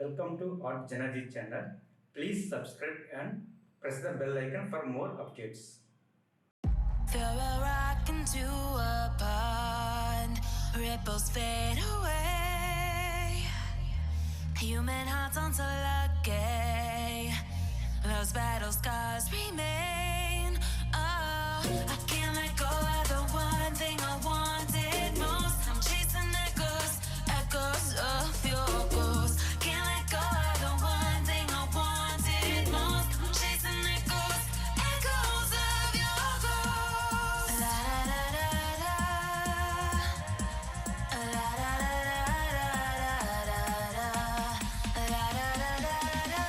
Welcome to our JanaG channel. Please subscribe and press the bell icon for more updates. Throw a rock into a pond, ripples fade away. Human hearts aren't so lucky, those battle scars remain. Oh, I can't let go of the one thing I wanted most. I'm chasing echoes, echoes of your ghost. Can't let go of the one thing I wanted most. I'm chasing echoes, echoes of your ghost. La da da da da, la da da da da, la da da da da.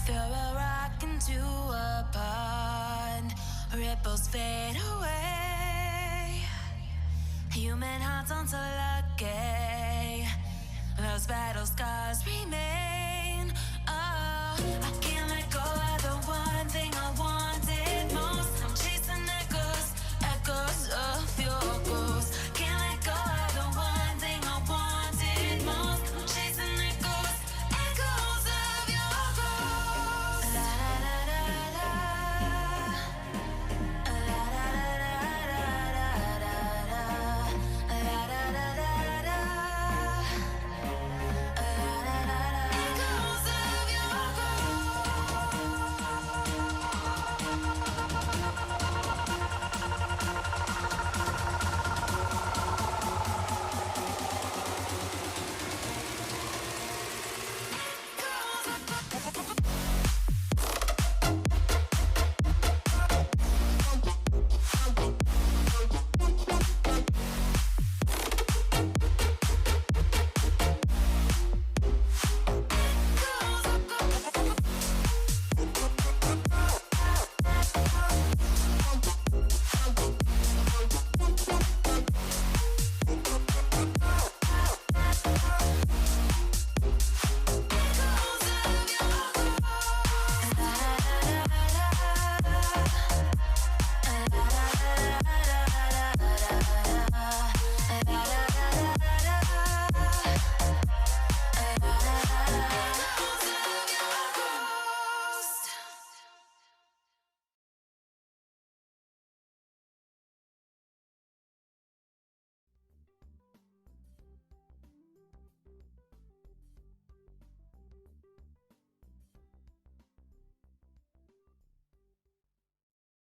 Throw a rock into a pond, ripples fade away. Human hearts aren't so lucky, those battle scars remain. Oh, I can't